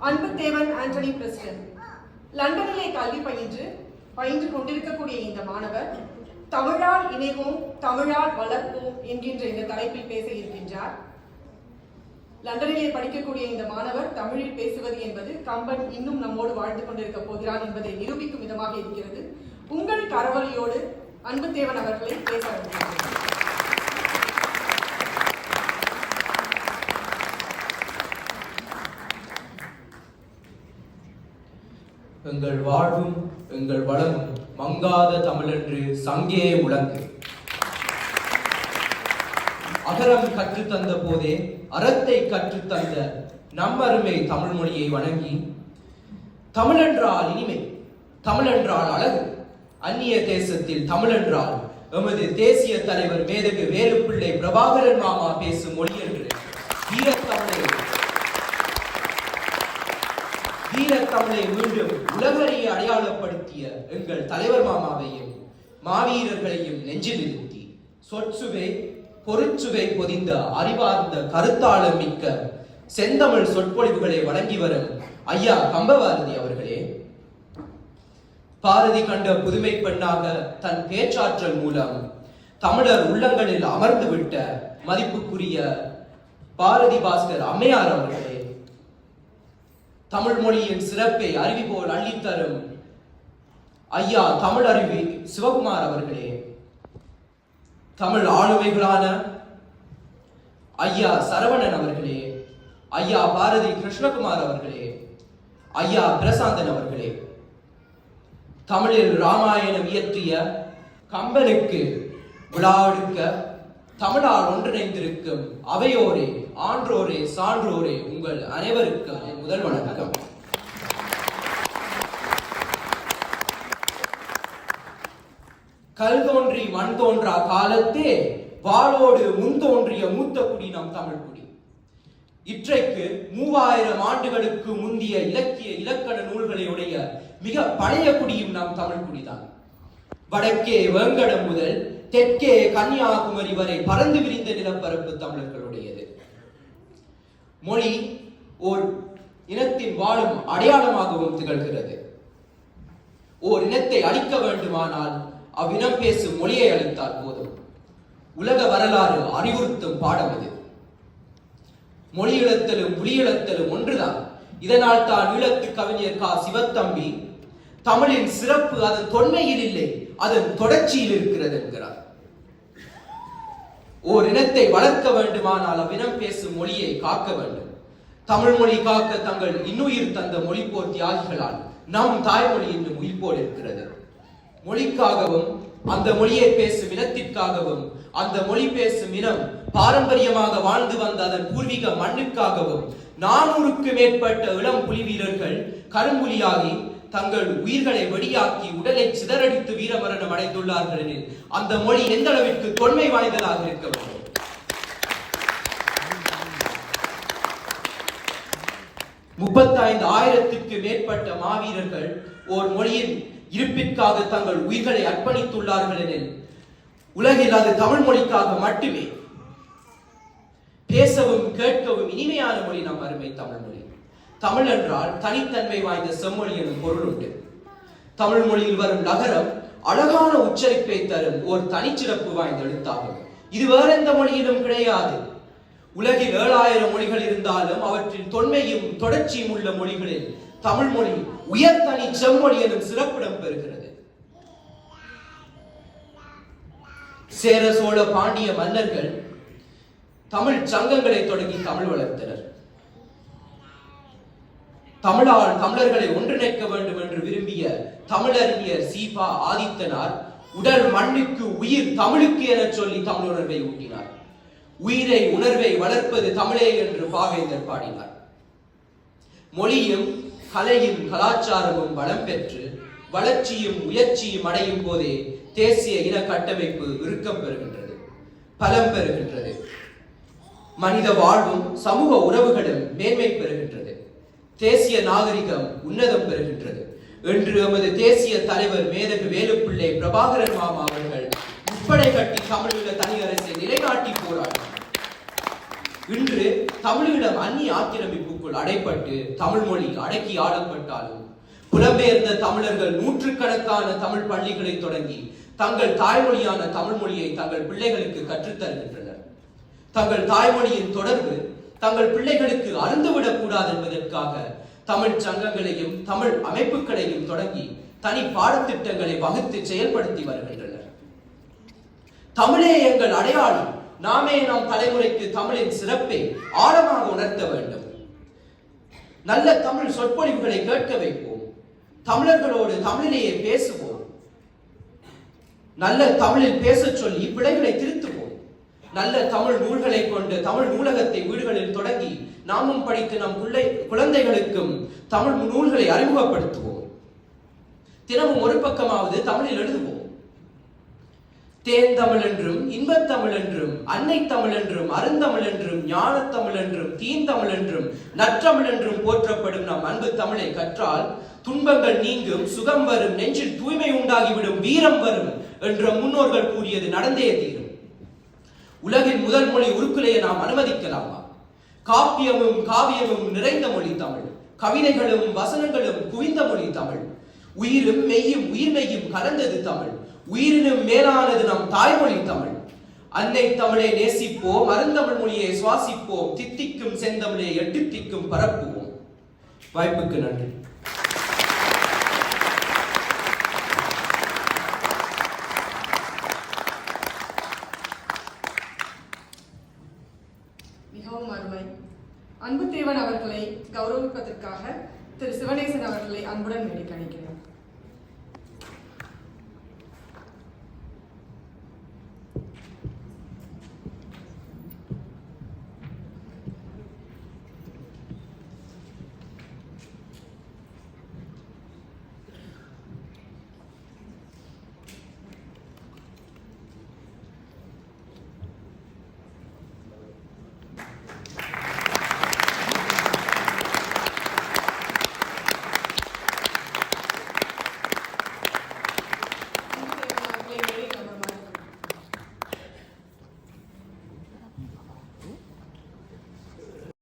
அன்புத்தேவன் Antony president. லண்டனிலே கல்வி பயின்று கொண்டிருக்கக்கூடிய இந்த மாணவர் தமிழால் இணைவோம் தமிழால் வளர்ப்போம் என்கின்ற இந்த தலைப்பில் பேச இருக்கின்றார். லண்டனிலே படிக்கக்கூடிய இந்த மாணவர் தமிழில் பேசுவது என்பது கம்பன் இன்னும் நம்மோடு வாழ்ந்து கொண்டிருக்க போகிறான் என்பதை நிரூபிக்கும் விதமாக இருக்கிறது. உங்கள் கரவொலியோடு அன்புத்தேவன் அவர்களை பேச ஆரம்பிக்கிறார். எங்கள் வாழ்வும் எங்கள் வளமும் மங்காத தமிழென்று சங்கே முழங்கு. அகரம் கற்றுத்தந்த போதே அறத்தை கற்றுத்தந்த நம்மருமை தமிழ் மொழியை வணங்கி, தமிழென்றால் இனிமை, தமிழென்றால் அழகு, அந்நிய தேசத்தில் தமிழென்றால் எமது தேசிய தலைவர் மேதகு வேலுப்பிள்ளை பிரபாகரன் மாமா பேசும் மொழி என்று வீரத்தமிழை மீண்டும் உலகறிய அடையாளப்படுத்திய எங்கள் தலைவர் மாமாவையும் மாவீரர்களையும் நெஞ்சில் நிறுத்தி சொற்சுவை பொருட்சுவை பொதிந்த அறிவார்ந்த கருத்தாளம் மிக்க செந்தமிழ் சொற்பொழிவுகளை வழங்கி வரும் ஐயா கம்பபாரதி அவர்களே, பாரதி கண்ட புதுமை பெண்ணாக தன் பேச்சாற்றல் மூலம் தமிழர் உள்ளங்களில் அமர்ந்துவிட்ட மதிப்புக்குரிய பாரதி பாஸ்கர் அம்மையார் அவர்களே, தமிழ் மொழியின் சிறப்பை அறிவி போல் அள்ளித்தரும் ஐயா தமிழ் அறிவி சிவகுமார் அவர்களே, தமிழ் ஆளுமைகளான ஐயா சரவணன் அவர்களே, ஐயா பாரதி கிருஷ்ணகுமார் அவர்களே, ஐயா பிரசாந்தன் அவர்களே, தமிழில் ராமாயணம் இயற்றிய கம்பனுக்கு விழாவெடுக்க தமிழால் ஒன்றிணைந்திருக்கும் அவையோரே, ஆன்றோரே, சான்றோரே, உங்கள் அனைவருக்கும் என் முதல் வணக்கம். கல் தோன்றி மண் தோன்றா காலத்தே வாளோடு முன் தோன்றிய மூத்த குடி நம் தமிழ் குடி. இற்றைக்கு 3000 ஆண்டுகளுக்கு முந்திய இலக்கிய இலக்கண நூல்களை உடைய மிக பழைய குடியும் நம் தமிழ் குடிதான். வடக்கே வேங்கடம் முதல் தெற்கே கன்னியாகுமரி வரை பறந்து விரிந்த நிலப்பரப்பு தமிழர்களுடையது. மொழி ஓர் இனத்தின் வாழும் அடையாளமாகவும் திகழ்கிறது. ஓர் இனத்தை அழிக்க வேண்டுமானால் அவ்வினம் பேசும் மொழியை அளித்தால் போதும். உலக வரலாறு அறிவுறுத்தும் பாடம் இது. மொழி இழத்தலும் புலி இழத்தலும் ஒன்றுதான். இதனால் தான் ஈழத்து கவிஞர் கா சிவத்தம்பி தமிழின் சிறப்பு அதன் தொன்மையில் இல்லை, அதன் தொடர்ச்சியில் இருக்கிறது என்கிறார். ஓர் இனத்தை வளர்க்க வேண்டுமானால் அவ்வினம் பேசும் மொழியை காக்க வேண்டும். தமிழ் மொழி காக்க தங்கள் இன்னுயிர் தந்த மொழிப்போர் தியாகிகளால் நம் தாய்மொழி இன்னும் உயிர்ப்போடு இருக்கிறது. மொழிக்காகவும் அந்த மொழியை பேசும் இனத்திற்காகவும் அந்த மொழி பேசும் இனம் பாரம்பரியமாக வாழ்ந்து வந்த அதன் பூர்வீக மண்ணுக்காகவும் 400க்கு மேற்பட்ட இளம் புலி வீரர்கள் கரும்புலியாகி தங்கள் உயிர்களை வெடியாக்கி உடலை சிதறடித்து வீரமரணம் அடைந்துள்ளார்கள் எனில் அந்த மொழி எந்த அளவிற்கு தொன்மை வாய்ந்ததாக இருக்க வேண்டும். $35,000க்கு மேற்பட்ட மாவீரர்கள் ஓர் மொழியின் இருப்பிற்காக தங்கள் உயிர்களை அர்ப்பணித்துள்ளார்கள் எனில் உலகில் அது தமிழ் மொழிக்காக மட்டுமே. பேசவும் கேட்கவும் இனிமையான மொழி நம் அருமை தமிழ் மொழி. தமிழ் என்றால் தனித்தன்மை வாய்ந்த செம்மொழி எனும் பொருள் உண்டு. தமிழ் மொழியில் வரும் நகரம் அழகான உச்சரிப்பை தரும் ஒரு தனிச்சிறப்பு வாய்ந்த எழுத்தாகும். இது வேற எந்த மொழியிலும் கிடையாது. உலகில் 7000 மொழிகள் இருந்தாலும் அவற்றின் தொன்மையும் தொடர்ச்சியும் உள்ள மொழிகளில் தமிழ் மொழி உயர்தனி செம்மொழி எனும் சிறப்பிடம் பெறுகிறது. சேர சோழ பாண்டிய மன்னர்கள் தமிழ் சங்கங்களை தொடங்கி தமிழ் வளர்த்தனர். தமிழால் தமிழர்களை ஒன்றிணைக்க வேண்டும் என்று விரும்பிய தமிழறிஞர் சீபா ஆதித்தனார் உடல் மண்ணுக்கு உயிர் தமிழுக்கு என சொல்லி தமிழ் உணர்வை ஊட்டினார். உயிரை உணர்வை வளர்ப்பது தமிழே என்று பாவேந்தர் பாடினார். மொழியும் கலையும் கலாச்சாரமும் வளம் பெற்று வளர்ச்சியும் உயர்ச்சியும் அடையும் போதே தேசிய இன கட்டமைப்பு இறுக்கம் பெறுகின்றது, பலம் பெறுகின்றது. மனித வாழ்வும் சமூக உறவுகளும் மேன்மை பெறுகின்றது. தேசிய நாகரிகம் உன்னதம் பெறுகின்றது என்று எமது தேசிய தலைவர் மேதகு வேலுப்பிள்ளை பிரபாகரன் மாமா அவர்கள் முப்படை கட்டி தமிழீழ தனி அரசை நிலைநாட்டி போராடினார். இன்று தமிழீழம் அந்நிய ஆக்கிரமிப்புக்குள் அடைப்பட்டு தமிழ் மொழி அடக்கி ஆளப்பட்டாலும் புலம்பெயர்ந்த தமிழர்கள் நூற்றுக்கணக்கான தமிழ் பள்ளிகளை தொடங்கி தங்கள் தாய்மொழியான தமிழ் மொழியை தங்கள் பிள்ளைகளுக்கு கற்றுத்தருகின்றனர். தங்கள் தாய்மொழியின் தொடர்பு தங்கள் பிள்ளைகளுக்கு அருந்துவிடக் கூடாது என்பதற்காக தமிழ் சங்கங்களையும் தமிழ் அமைப்புகளையும் தொடங்கி தனி பாடத்திட்டங்களை வகுத்து செயல்படுத்தி வருகின்றனர். தமிழே எங்கள் அடையாளம், நாமே நம் தலைமுறைக்கு தமிழின் சிறப்பை ஆழமாக உணர்த்த வேண்டும். நல்ல தமிழ் சொற்பொழிவுகளை கேட்க வைப்போம். தமிழர்களோடு தமிழிலேயே பேசுவோம். நல்ல தமிழில் பேசச் சொல்லி பிழைகளை திருத்துவோம். நல்ல தமிழ் நூல்களை கொண்டு தமிழ் நூலகத்தை வீடுகளில் தொடங்கி நாமும் படித்து நம் குழந்தைகளுக்கும் தமிழ் நூல்களை அறிமுகப்படுத்துவோம். தினமும் ஒரு பக்கமாவது தமிழில் எழுதுவோம். தேன்தமிழ் என்றும் இன்பத்தமிழ் என்றும் அன்னை தமிழ் என்றும் அருந்தமிழ் என்றும் ஞானத்தமிழ் என்றும் தீந்தமிழ் என்றும் நற்றமிழ் என்றும் போற்றப்படும் நம் அன்பு தமிழை கற்றால் துன்பங்கள் நீங்கும், சுகம் வரும், நெஞ்சில் தூய்மை உண்டாகிவிடும், வீரம் வரும் என்ற முன்னோர்கள் கூறியது நடந்தே தீரும். உலகின் முதல் மொழி உருக்குலையை நாம் அனுமதிக்கலாமா? காப்பியமும் காவியமும் நிறைந்த மொழி தமிழ், கவிதைகளும் வசனங்களும் குவிந்த மொழி தமிழ், உயிரும் மெய்யும் உயிர்மெய்யும் கலந்தது தமிழ், உயிரினும் மேலானது நம் தாய்மொழி தமிழ். அன்னை தமிழை நேசிப்போம், அருந்தமிழ் மொழியை சுவாசிப்போம், தித்திக்கும் செந்தமிழை எட்டுத்திக்கும் பரப்புவோம். வாய்ப்புக்கு நன்றி. மிகவும் அருமை. அன்புத்தேவன் அவர்களை கௌரவிப்பதற்காக திரு சிவனேசன் அவர்களை அன்புடன் வேண்டிக் அழைக்கிறேன்.